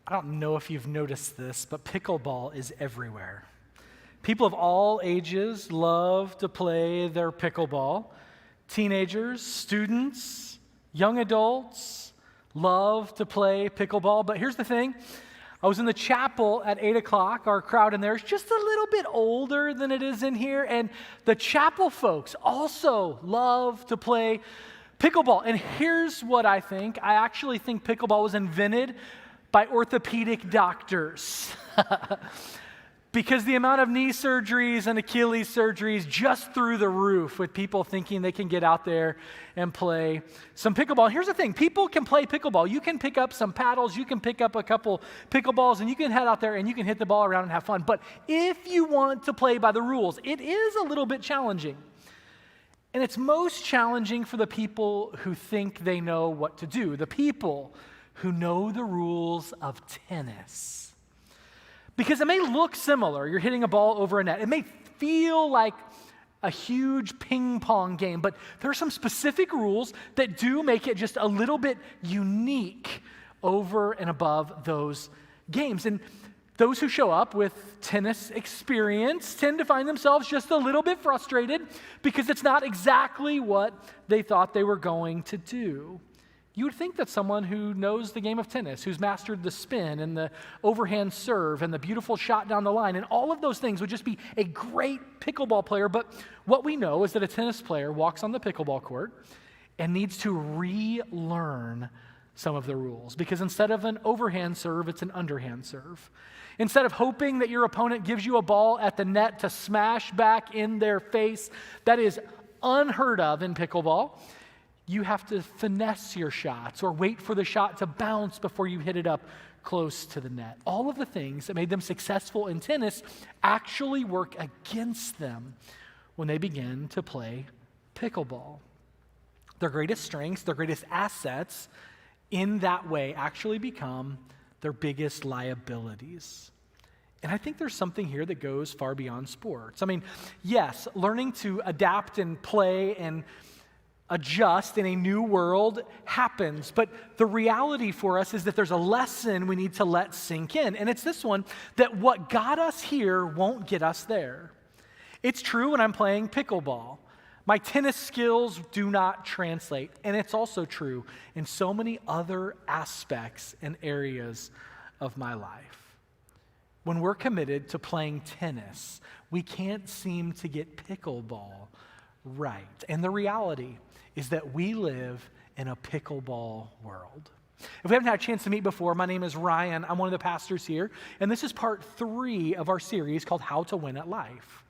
I don't know if you've noticed this, but pickleball is everywhere. People of all ages love to play their pickleball. Teenagers, students, young adults love to play pickleball. But here's the thing. I was in the chapel at 8 o'clock. Our crowd in there is just a little bit older than it is in here. And the chapel folks also love to play pickleball. And here's what I think. I actually think pickleball was invented by orthopedic doctors. Because the amount of knee surgeries and Achilles surgeries just through the roof with people thinking they can get out there and play some pickleball. Here's the thing, people can play pickleball. You can pick up some paddles, you can pick up a couple pickleballs, and you can head out there and you can hit the ball around and have fun. But if you want to play by the rules, it is a little bit challenging. And it's most challenging for the people who think they know what to do, the people who know the rules of tennis. Because it may look similar. You're hitting a ball over a net. It may feel like a huge ping pong game, but there are some specific rules that do make it just a little bit unique over and above those games. And those who show up with tennis experience tend to find themselves just a little bit frustrated because it's not exactly what they thought they were going to do. You would think that someone who knows the game of tennis, who's mastered the spin and the overhand serve and the beautiful shot down the line and all of those things would just be a great pickleball player. But what we know is that a tennis player walks on the pickleball court and needs to relearn some of the rules. Because instead of an overhand serve, it's an underhand serve. Instead of hoping that your opponent gives you a ball at the net to smash back in their face, that is unheard of in pickleball. You have to finesse your shots or wait for the shot to bounce before you hit it up close to the net. All of the things that made them successful in tennis actually work against them when they begin to play pickleball. Their greatest strengths, their greatest assets in that way actually become their biggest liabilities. And I think there's something here that goes far beyond sports. I mean, yes, learning to adapt and play and adjust in a new world happens, but the reality for us is that there's a lesson we need to let sink in, and it's this one, that what got us here won't get us there. It's true when I'm playing pickleball. My tennis skills do not translate, and it's also true in so many other aspects and areas of my life. When we're committed to playing tennis, we can't seem to get pickleball right, and the reality is that we live in a pickleball world. If we haven't had a chance to meet before, my name is Ryan. I'm one of the pastors here, and this is part 3 of our series called How to Win at Life.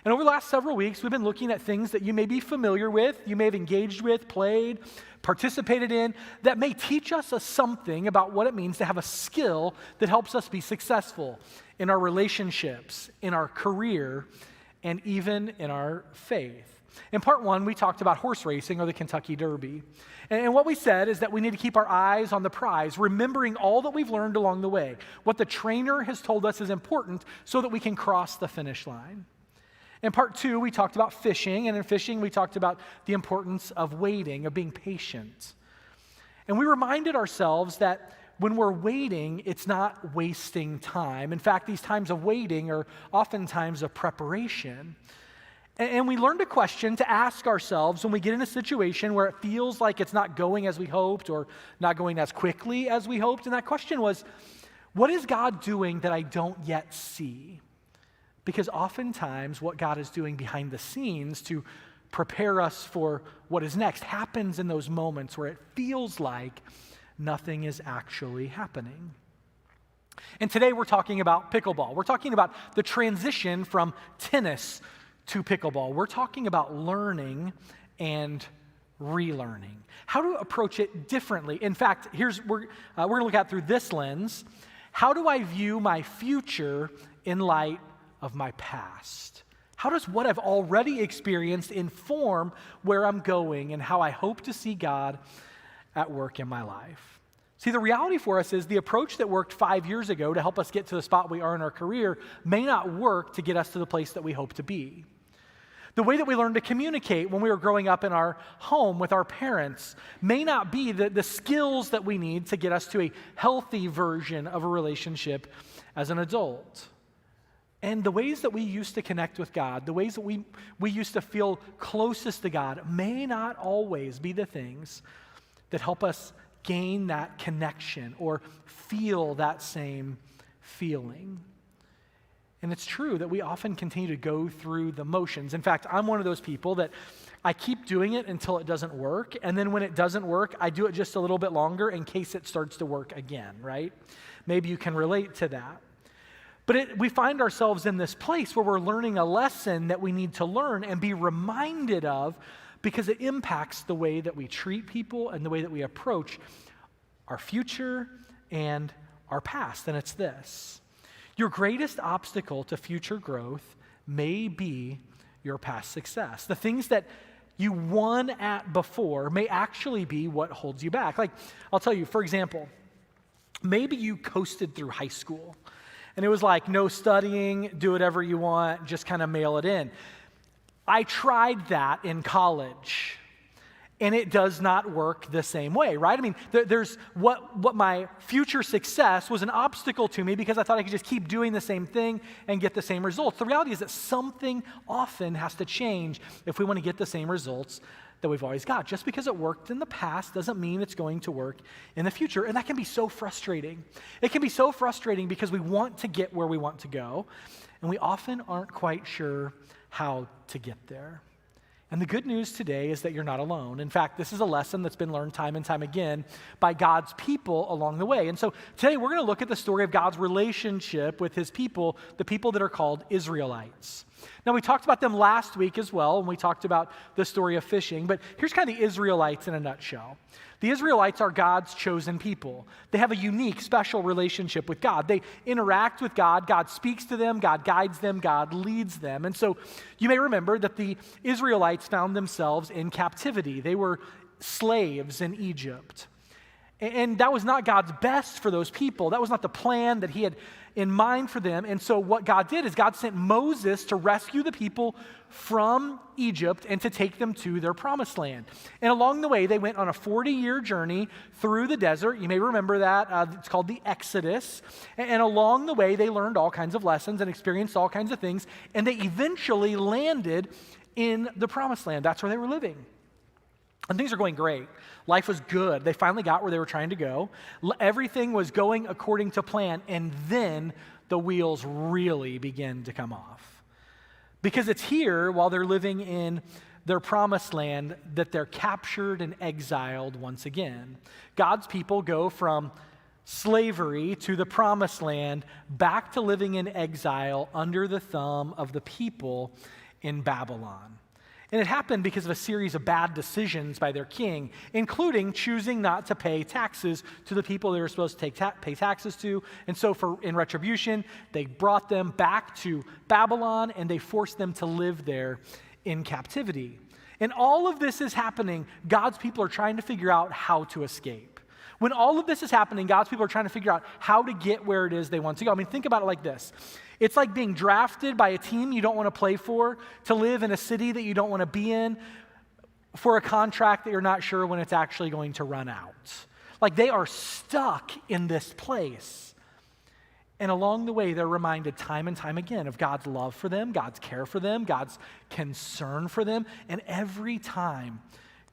And over the last several weeks, we've been looking at things that you may be familiar with, you may have engaged with, played, participated in, that may teach us something about what it means to have a skill that helps us be successful in our relationships, in our career, and even in our faith. In part 1, we talked about horse racing or the Kentucky Derby. And what we said is that we need to keep our eyes on the prize, remembering all that we've learned along the way, what the trainer has told us is important so that we can cross the finish line. In part 2, we talked about fishing, and in fishing, we talked about the importance of waiting, of being patient. And we reminded ourselves that when we're waiting, it's not wasting time. In fact, these times of waiting are often times of preparation. And we learned a question to ask ourselves when we get in a situation where it feels like it's not going as we hoped or not going as quickly as we hoped. And that question was, what is God doing that I don't yet see? Because oftentimes what God is doing behind the scenes to prepare us for what is next happens in those moments where it feels like nothing is actually happening. And today we're talking about pickleball. We're talking about the transition from tennis to pickleball. We're talking about learning and relearning. How to approach it differently. In fact, we're going to look at through this lens. How do I view my future in light of my past? How does what I've already experienced inform where I'm going and how I hope to see God at work in my life? See, the reality for us is the approach that worked 5 years ago to help us get to the spot we are in our career may not work to get us to the place that we hope to be. The way that we learn to communicate when we were growing up in our home with our parents may not be the skills that we need to get us to a healthy version of a relationship as an adult. And the ways that we used to connect with God, the ways that we used to feel closest to God may not always be the things that help us gain that connection or feel that same feeling. And it's true that we often continue to go through the motions. In fact, I'm one of those people that I keep doing it until it doesn't work, and then when it doesn't work, I do it just a little bit longer in case it starts to work again, right? Maybe you can relate to that. But we find ourselves in this place where we're learning a lesson that we need to learn and be reminded of because it impacts the way that we treat people and the way that we approach our future and our past. And it's this: your greatest obstacle to future growth may be your past success. The things that you won at before may actually be what holds you back. Like, I'll tell you, for example, maybe you coasted through high school and it was like no studying, do whatever you want, just kind of mail it in. I tried that in college. And it does not work the same way, right? I mean, there's what my future success was an obstacle to me because I thought I could just keep doing the same thing and get the same results. The reality is that something often has to change if we want to get the same results that we've always got. Just because it worked in the past doesn't mean it's going to work in the future. And that can be so frustrating. It can be so frustrating because we want to get where we want to go, and we often aren't quite sure how to get there. And the good news today is that you're not alone. In fact, this is a lesson that's been learned time and time again by God's people along the way. And so today we're going to look at the story of God's relationship with his people, the people that are called Israelites. Now, we talked about them last week as well, when we talked about the story of fishing, but here's kind of the Israelites in a nutshell. The Israelites are God's chosen people. They have a unique, special relationship with God. They interact with God. God speaks to them. God guides them. God leads them. And so you may remember that the Israelites found themselves in captivity. They were slaves in Egypt. And that was not God's best for those people. That was not the plan that he had in mind for them. And so what God did is God sent Moses to rescue the people from Egypt and to take them to their promised land. And along the way, they went on a 40-year journey through the desert. You may remember that. It's called the Exodus. And along the way, they learned all kinds of lessons and experienced all kinds of things. And they eventually landed in the promised land. That's where they were living. And things are going great. Life was good. They finally got where they were trying to go. Everything was going according to plan. And then the wheels really begin to come off. Because it's here, while they're living in their promised land, that they're captured and exiled once again. God's people go from slavery to the promised land, back to living in exile under the thumb of the people in Babylon. And it happened because of a series of bad decisions by their king, including choosing not to pay taxes to the people they were supposed to pay taxes to. And so in retribution, they brought them back to Babylon and they forced them to live there in captivity. And all of this is happening, God's people are trying to figure out how to escape. When all of this is happening, God's people are trying to figure out how to get where it is they want to go. I mean, think about it like this. It's like being drafted by a team you don't want to play for, to live in a city that you don't want to be in, for a contract that you're not sure when it's actually going to run out. Like, they are stuck in this place. And along the way, they're reminded time and time again of God's love for them, God's care for them, God's concern for them. And every time,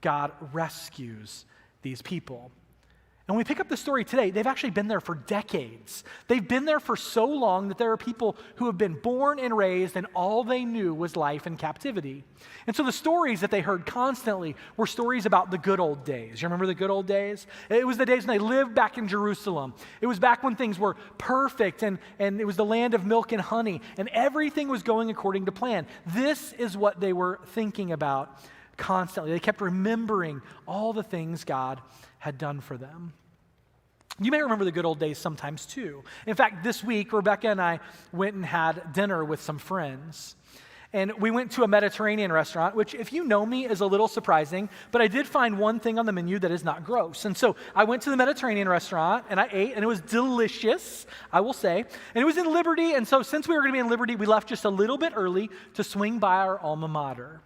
God rescues these people. And when we pick up the story today, they've actually been there for decades. They've been there for so long that there are people who have been born and raised and all they knew was life in captivity. And so the stories that they heard constantly were stories about the good old days. You remember the good old days? It was the days when they lived back in Jerusalem. It was back when things were perfect and it was the land of milk and honey and everything was going according to plan. This is what they were thinking about constantly. They kept remembering all the things God had done for them. You may remember the good old days sometimes too. In fact, this week, Rebecca and I went and had dinner with some friends. And we went to a Mediterranean restaurant, which, if you know me, is a little surprising, but I did find one thing on the menu that is not gross. And so I went to the Mediterranean restaurant, and I ate, and it was delicious, I will say. And it was in Liberty, and so since we were going to be in Liberty, we left just a little bit early to swing by our alma mater.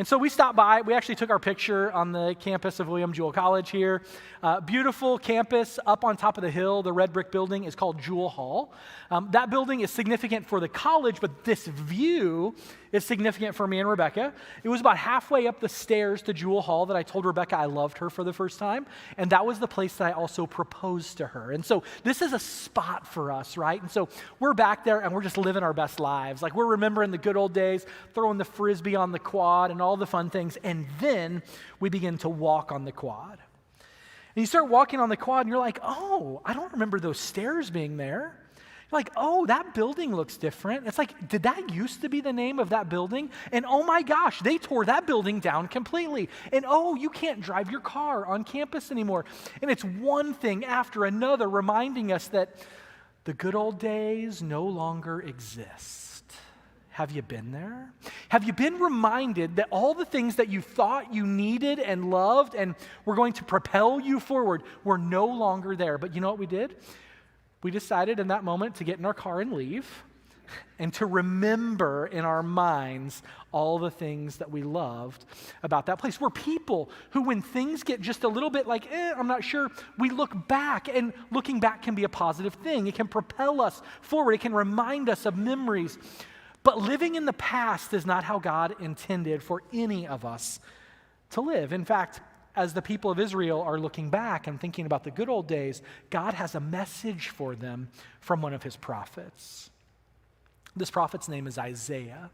And so we stopped by. We actually took our picture on the campus of William Jewell College here. Beautiful campus up on top of the hill. The red brick building is called Jewell Hall. That building is significant for the college, but this view is significant for me and Rebecca. It was about halfway up the stairs to Jewell Hall that I told Rebecca I loved her for the first time, and that was the place that I also proposed to her. And so this is a spot for us, right? And so we're back there, and we're just living our best lives. Like, we're remembering the good old days, throwing the Frisbee on the quad and all the fun things, and then we begin to walk on the quad. And you start walking on the quad, and you're like, oh, I don't remember those stairs being there. Like, oh, that building looks different. It's like, did that used to be the name of that building? And oh my gosh, they tore that building down completely. And oh, you can't drive your car on campus anymore. And it's one thing after another reminding us that the good old days no longer exist. Have you been there? Have you been reminded that all the things that you thought you needed and loved and were going to propel you forward were no longer there? But you know what we did? We decided in that moment to get in our car and leave, and to remember in our minds all the things that we loved about that place. We're people who, when things get just a little bit like, I'm not sure, we look back, and looking back can be a positive thing. It can propel us forward. It can remind us of memories. But living in the past is not how God intended for any of us to live. In fact, as the people of Israel are looking back and thinking about the good old days, God has a message for them from one of his prophets. This prophet's name is Isaiah.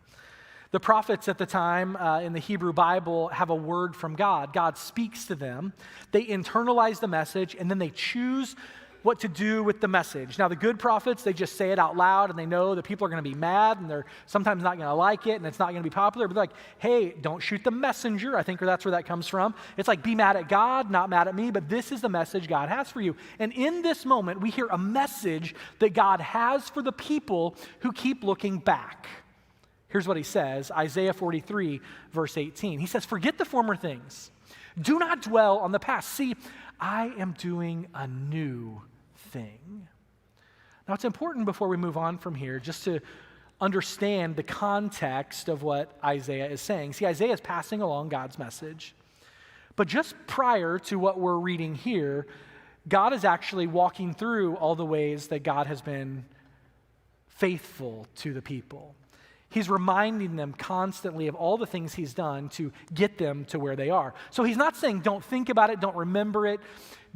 The prophets at the time in the Hebrew Bible have a word from God. God speaks to them. They internalize the message, and then they choose what to do with the message. Now, the good prophets, they just say it out loud, and they know that people are going to be mad, and they're sometimes not going to like it, and it's not going to be popular, but they're like, hey, don't shoot the messenger. I think that's where that comes from. It's like, be mad at God, not mad at me, but this is the message God has for you. And in this moment, we hear a message that God has for the people who keep looking back. Here's what he says, Isaiah 43, verse 18. He says, forget the former things. Do not dwell on the past. See, I am doing a new thing. Now, it's important before we move on from here just to understand the context of what Isaiah is saying. See, Isaiah is passing along God's message. But just prior to what we're reading here, God is actually walking through all the ways that God has been faithful to the people. He's reminding them constantly of all the things he's done to get them to where they are. So he's not saying don't think about it, don't remember it,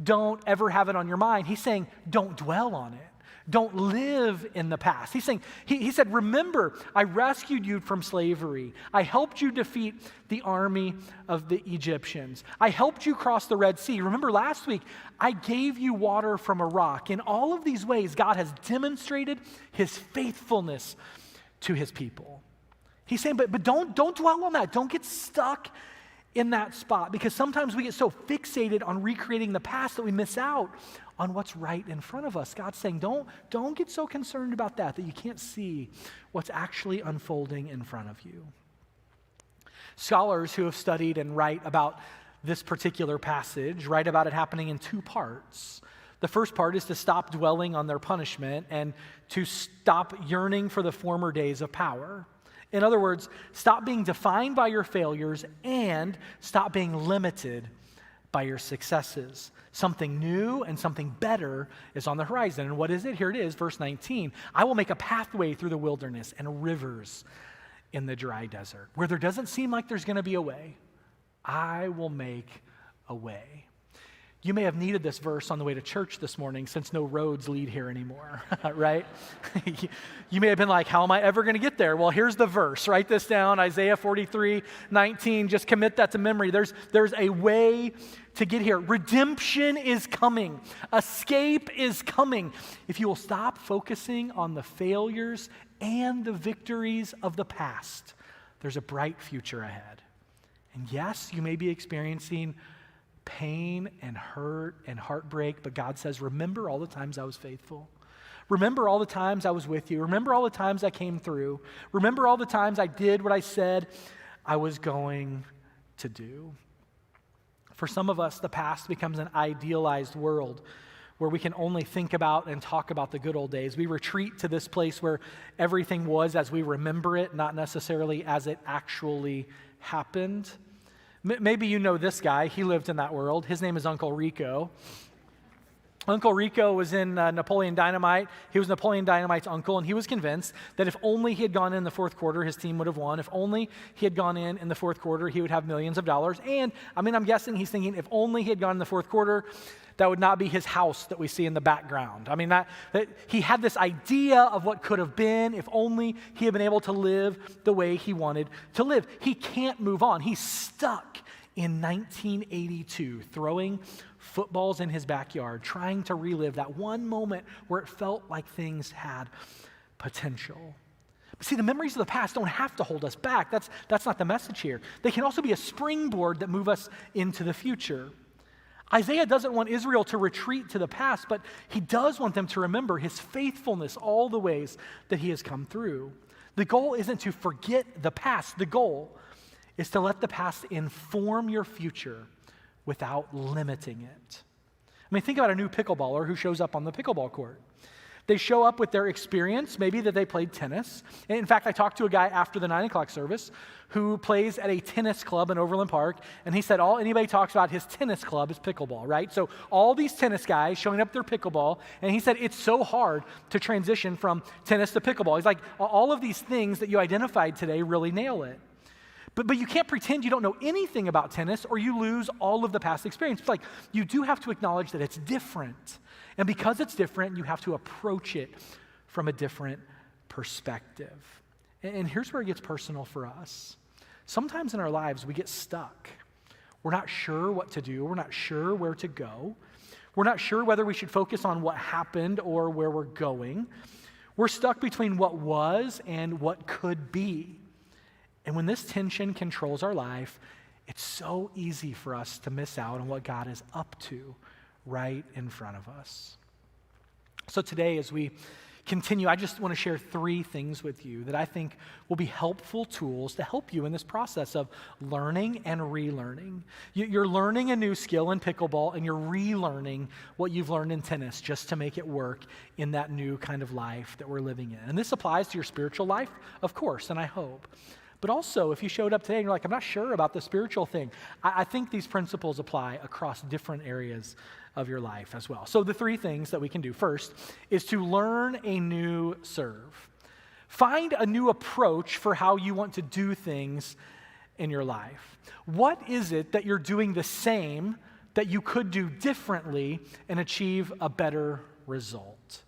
don't ever have it on your mind. He's saying don't dwell on it. Don't live in the past. He's saying, he said, remember, I rescued you from slavery. I helped you defeat the army of the Egyptians. I helped you cross the Red Sea. Remember last week, I gave you water from a rock. In all of these ways, God has demonstrated his faithfulness to his people. He's saying, but don't dwell on that. Don't get stuck in that spot, because sometimes we get so fixated on recreating the past that we miss out on what's right in front of us. God's saying, don't get so concerned about that you can't see what's actually unfolding in front of you. Scholars who have studied and write about this particular passage write about it happening in two parts. The first part is to stop dwelling on their punishment and to stop yearning for the former days of power. In other words, stop being defined by your failures and stop being limited by your successes. Something new and something better is on the horizon. And what is it? Here it is, verse 19. I will make a pathway through the wilderness and rivers in the dry desert. Where there doesn't seem like there's going to be a way, I will make a way. You may have needed this verse on the way to church this morning since no roads lead here anymore, right? You may have been like, how am I ever going to get there? Well, here's the verse. Write this down, Isaiah 43:19. Just commit that to memory. There's a way to get here. Redemption is coming. Escape is coming. If you will stop focusing on the failures and the victories of the past, there's a bright future ahead. And yes, you may be experiencing pain and hurt and heartbreak, but God says, remember all the times I was faithful. Remember all the times I was with you. Remember all the times I came through. Remember all the times I did what I said I was going to do. For some of us, the past becomes an idealized world where we can only think about and talk about the good old days. We retreat to this place where everything was as we remember it, not necessarily as it actually happened. Maybe you know this guy. He lived in that world. His name is Uncle Rico. Uncle Rico was in Napoleon Dynamite. He was Napoleon Dynamite's uncle, and he was convinced that if only he had gone in the fourth quarter, his team would have won. If only he had gone in the fourth quarter, he would have millions of dollars. And, I'm guessing he's thinking if only he had gone in the fourth quarter, that would not be his house that we see in the background. That he had this idea of what could have been if only he had been able to live the way he wanted to live. He can't move on. He's stuck in 1982, throwing footballs in his backyard, trying to relive that one moment where it felt like things had potential. But see, the memories of the past don't have to hold us back. That's not the message here. They can also be a springboard that move us into the future. Isaiah doesn't want Israel to retreat to the past, but he does want them to remember his faithfulness, all the ways that he has come through. The goal isn't to forget the past. The goal is to let the past inform your future without limiting it. Think about a new pickleballer who shows up on the pickleball court. They show up with their experience, maybe that they played tennis. And in fact, I talked to a guy after the 9 o'clock service who plays at a tennis club in Overland Park, and he said all anybody talks about his tennis club is pickleball, right? So all these tennis guys showing up their pickleball, and he said it's so hard to transition from tennis to pickleball. He's like, all of these things that you identified today really nail it. But you can't pretend you don't know anything about tennis or you lose all of the past experience. It's like you do have to acknowledge that it's different. And because it's different, you have to approach it from a different perspective. And here's where it gets personal for us. Sometimes in our lives, we get stuck. We're not sure what to do. We're not sure where to go. We're not sure whether we should focus on what happened or where we're going. We're stuck between what was and what could be. And when this tension controls our life, it's so easy for us to miss out on what God is up to right in front of us. So today, as we continue, I just want to share 3 things with you that I think will be helpful tools to help you in this process of learning and relearning. You're learning a new skill in pickleball, and you're relearning what you've learned in tennis just to make it work in that new kind of life that we're living in. And this applies to your spiritual life, of course, and I hope. But also, if you showed up today and you're like, I'm not sure about the spiritual thing, I think these principles apply across different areas of your life as well. So the 3 things that we can do first is to learn a new serve. Find a new approach for how you want to do things in your life. What is it that you're doing the same that you could do differently and achieve a better result?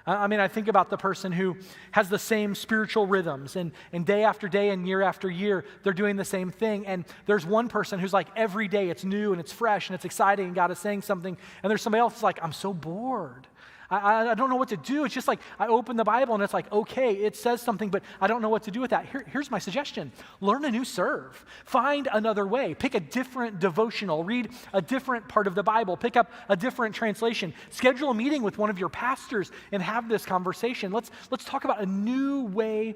I think about the person who has the same spiritual rhythms and day after day and year after year, they're doing the same thing. And there's one person who's like, every day it's new and it's fresh and it's exciting and God is saying something. And there's somebody else who's like, I'm so bored. I don't know what to do. It's just like I open the Bible and it's like, okay, it says something, but I don't know what to do with that. Here's my suggestion. Learn a new serve. Find another way. Pick a different devotional. Read a different part of the Bible. Pick up a different translation. Schedule a meeting with one of your pastors and have this conversation. Let's talk about a new way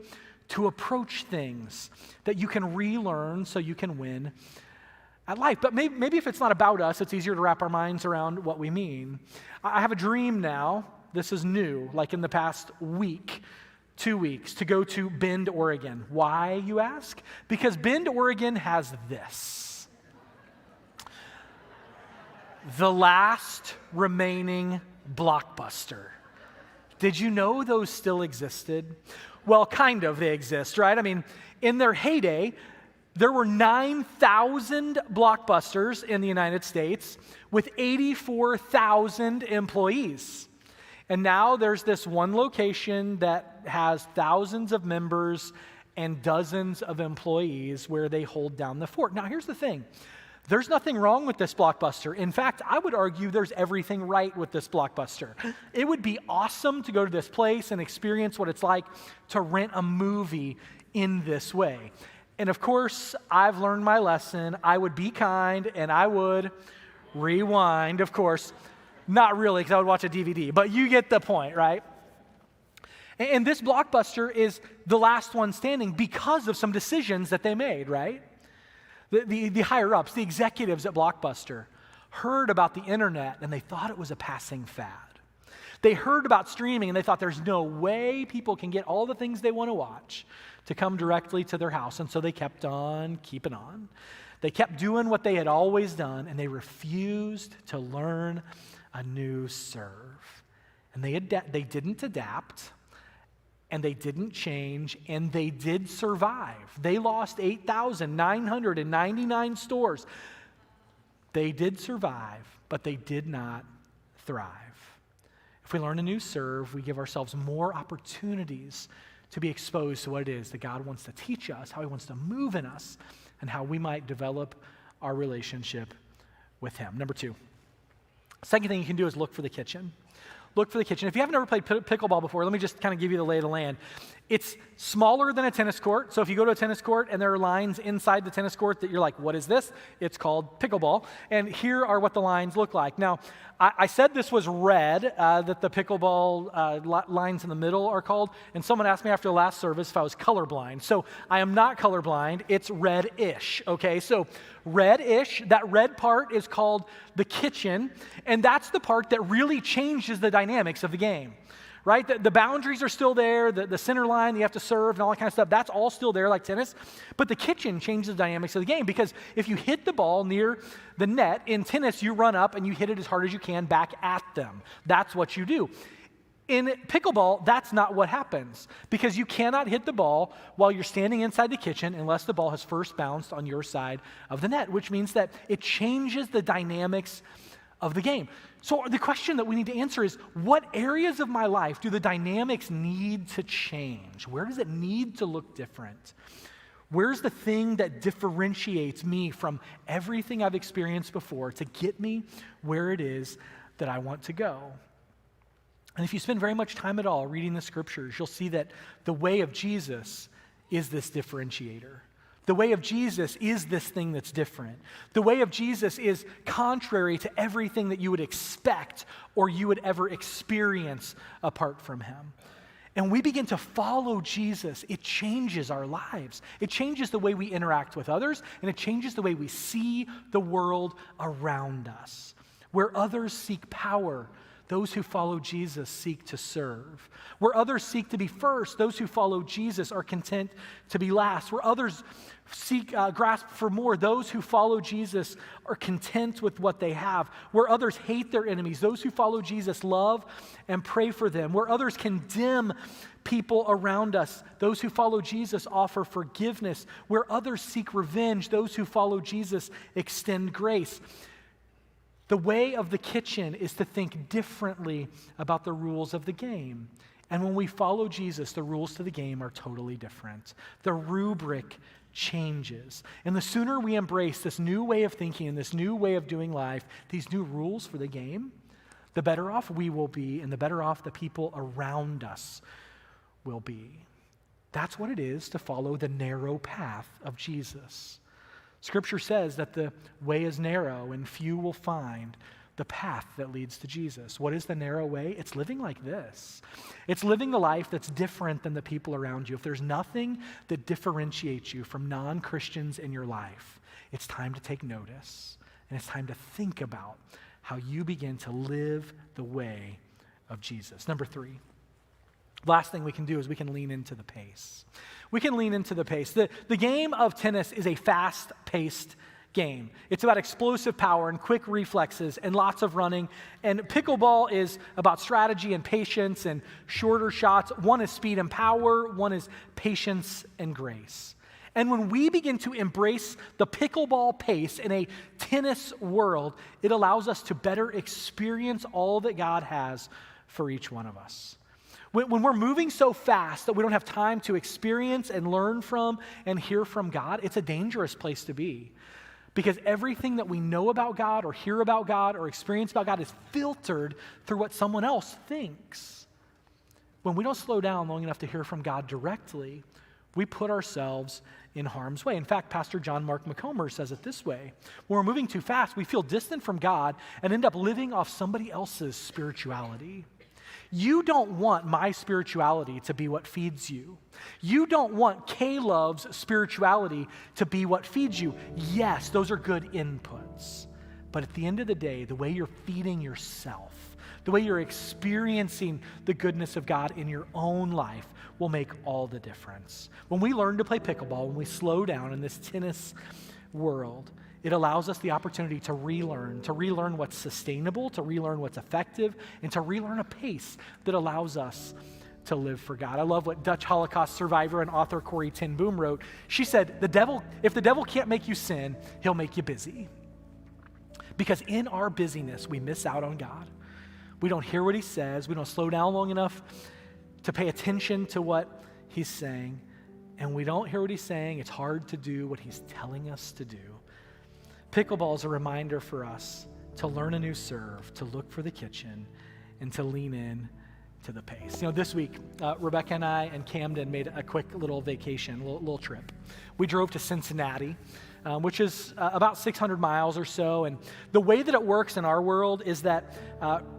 to approach things that you can relearn so you can win at life. But maybe if it's not about us, it's easier to wrap our minds around what we mean. I have a dream now, this is new, like in the past week, 2 weeks, to go to Bend, Oregon. Why, you ask? Because Bend, Oregon has this. The last remaining Blockbuster. Did you know those still existed? Well, kind of, they exist, right? In their heyday, there were 9,000 Blockbusters in the United States with 84,000 employees. And now there's this one location that has thousands of members and dozens of employees where they hold down the fort. Now, here's the thing. There's nothing wrong with this Blockbuster. In fact, I would argue there's everything right with this Blockbuster. It would be awesome to go to this place and experience what it's like to rent a movie in this way. And of course, I've learned my lesson. I would be kind and I would rewind, of course. Not really, because I would watch a DVD, but you get the point, right? And this Blockbuster is the last one standing because of some decisions that they made, right? The higher-ups, the executives at Blockbuster, heard about the internet and they thought it was a passing fad. They heard about streaming and they thought there's no way people can get all the things they want to watch to come directly to their house. And so they kept on keeping on. They kept doing what they had always done, and they refused to learn a new serve. And they didn't adapt, and they didn't change, and they did survive. They lost 8,999 stores. They did survive, but they did not thrive. If we learn a new serve, we give ourselves more opportunities to be exposed to what it is that God wants to teach us, how he wants to move in us, and how we might develop our relationship with him. Number two, second thing you can do is look for the kitchen. Look for the kitchen. If you haven't ever played pickleball before, let me just kind of give you the lay of the land. It's smaller than a tennis court. So if you go to a tennis court and there are lines inside the tennis court that you're like, what is this? It's called pickleball. And here are what the lines look like. Now, I said this was red, that the pickleball lines in the middle are called. And someone asked me after the last service if I was colorblind. So I am not colorblind. It's red-ish, okay? So red-ish, that red part is called the kitchen. And that's the part that really changes the dynamics of the game. Right? The boundaries are still there, the center line, you have to serve and all that kind of stuff, that's all still there like tennis. But the kitchen changes the dynamics of the game because if you hit the ball near the net, in tennis you run up and you hit it as hard as you can back at them. That's what you do. In pickleball, that's not what happens because you cannot hit the ball while you're standing inside the kitchen unless the ball has first bounced on your side of the net, which means that it changes the dynamics of the game. So the question that we need to answer is, what areas of my life do the dynamics need to change? Where does it need to look different? Where's the thing that differentiates me from everything I've experienced before to get me where it is that I want to go? And if you spend very much time at all reading the scriptures, you'll see that the way of Jesus is this differentiator. The way of Jesus is this thing that's different. The way of Jesus is contrary to everything that you would expect or you would ever experience apart from him. And we begin to follow Jesus, it changes our lives. It changes the way we interact with others, and it changes the way we see the world around us. Where others seek power, those who follow Jesus seek to serve. Where others seek to be first, those who follow Jesus are content to be last. Where others grasp for more, those who follow Jesus are content with what they have. Where others hate their enemies, those who follow Jesus love and pray for them. Where others condemn people around us, those who follow Jesus offer forgiveness. Where others seek revenge, those who follow Jesus extend grace. The way of the kitchen is to think differently about the rules of the game. And when we follow Jesus, the rules to the game are totally different. The rubric changes. And the sooner we embrace this new way of thinking and this new way of doing life, these new rules for the game, the better off we will be and the better off the people around us will be. That's what it is to follow the narrow path of Jesus. Scripture says that the way is narrow and few will find the path that leads to Jesus. What is the narrow way? It's living like this. It's living the life that's different than the people around you. If there's nothing that differentiates you from non-Christians in your life, it's time to take notice, and it's time to think about how you begin to live the way of Jesus. Number three. Last thing we can do is we can lean into the pace. We can lean into the pace. The game of tennis is a fast-paced game. It's about explosive power and quick reflexes and lots of running. And pickleball is about strategy and patience and shorter shots. One is speed and power. One is patience and grace. And when we begin to embrace the pickleball pace in a tennis world, it allows us to better experience all that God has for each one of us. When we're moving so fast that we don't have time to experience and learn from and hear from God, it's a dangerous place to be. Because everything that we know about God or hear about God or experience about God is filtered through what someone else thinks. When we don't slow down long enough to hear from God directly, we put ourselves in harm's way. In fact, Pastor John Mark McComer says it this way: when we're moving too fast, we feel distant from God and end up living off somebody else's spirituality. You don't want my spirituality to be what feeds you. You don't want Caleb's spirituality to be what feeds you. Yes, those are good inputs. But at the end of the day, the way you're feeding yourself, the way you're experiencing the goodness of God in your own life will make all the difference. When we learn to play pickleball, when we slow down in this tennis world, it allows us the opportunity to relearn what's sustainable, to relearn what's effective, and to relearn a pace that allows us to live for God. I love what Dutch Holocaust survivor and author Corrie ten Boom wrote. She said, if the devil can't make you sin, he'll make you busy. Because in our busyness, we miss out on God. We don't hear what he says. We don't slow down long enough to pay attention to what he's saying. And we don't hear what he's saying. It's hard to do what he's telling us to do. Pickleball is a reminder for us to learn a new serve, to look for the kitchen, and to lean in to the pace. This week, Rebecca and I and Camden made a quick little vacation, little trip. We drove to Cincinnati, which is about 600 miles or so. And the way that it works in our world is that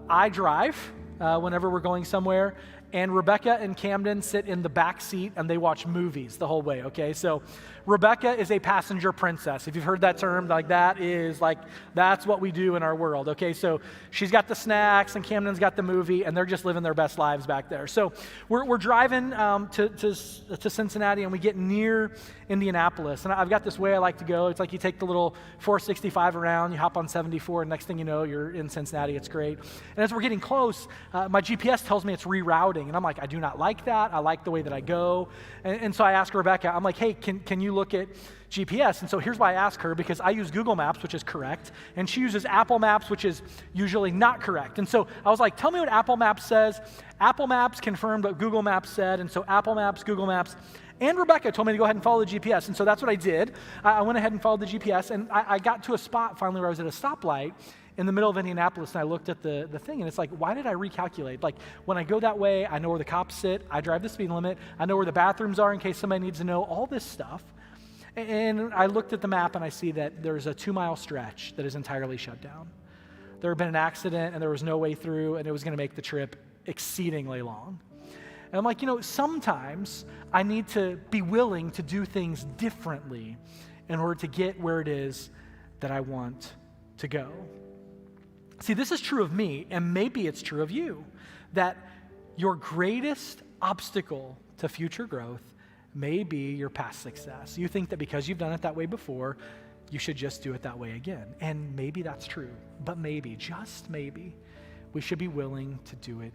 I drive whenever we're going somewhere, and Rebecca and Camden sit in the back seat and they watch movies the whole way, okay? So Rebecca is a passenger princess. If you've heard that term, that's what we do in our world, okay? So she's got the snacks and Camden's got the movie, and they're just living their best lives back there. So we're driving to Cincinnati, and we get near Indianapolis. And I've got this way I like to go. It's like you take the little 465 around, you hop on 74, and next thing you know, you're in Cincinnati. It's great. And as we're getting close, my GPS tells me it's rerouting. And I'm like, I do not like that. I like the way that I go. And so I ask Rebecca, I'm like, hey, can you look at GPS? And so here's why I ask her, because I use Google Maps, which is correct, and she uses Apple Maps, which is usually not correct. And so I was like, tell me what Apple Maps says. Apple Maps confirmed what Google Maps said. And so Apple Maps, Google Maps, and Rebecca told me to go ahead and follow the GPS. And so that's what I did. I went ahead and followed the GPS, and I got to a spot finally where I was at a stoplight in the middle of Indianapolis, and I looked at the thing, and it's like, why did I recalculate? Like, when I go that way, I know where the cops sit, I drive the speed limit, I know where the bathrooms are in case somebody needs to know, all this stuff. And I looked at the map, and I see that there's a 2-mile stretch that is entirely shut down. There had been an accident, and there was no way through, and it was going to make the trip exceedingly long. And I'm like, sometimes I need to be willing to do things differently in order to get where it is that I want to go. See, this is true of me, and maybe it's true of you, that your greatest obstacle to future growth may be your past success. You think that because you've done it that way before, you should just do it that way again. And maybe that's true, but maybe, just maybe, we should be willing to do it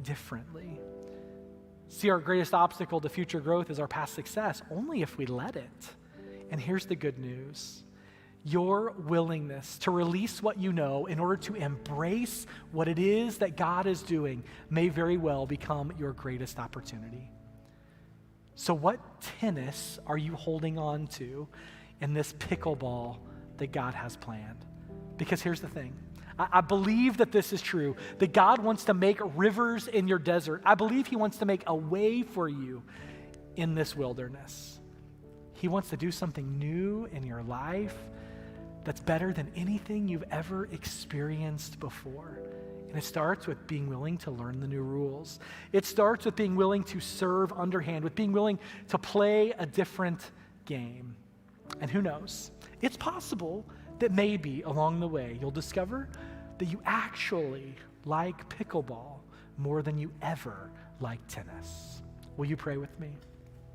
differently. See, our greatest obstacle to future growth is our past success, only if we let it. And here's the good news. Your willingness to release what you know in order to embrace what it is that God is doing may very well become your greatest opportunity. So what tennis are you holding on to in this pickleball that God has planned? Because here's the thing. I believe that this is true, that God wants to make rivers in your desert. I believe he wants to make a way for you in this wilderness. He wants to do something new in your life that's better than anything you've ever experienced before. And it starts with being willing to learn the new rules. It starts with being willing to serve underhand, with being willing to play a different game. And who knows? It's possible that maybe along the way you'll discover that you actually like pickleball more than you ever liked tennis. Will you pray with me?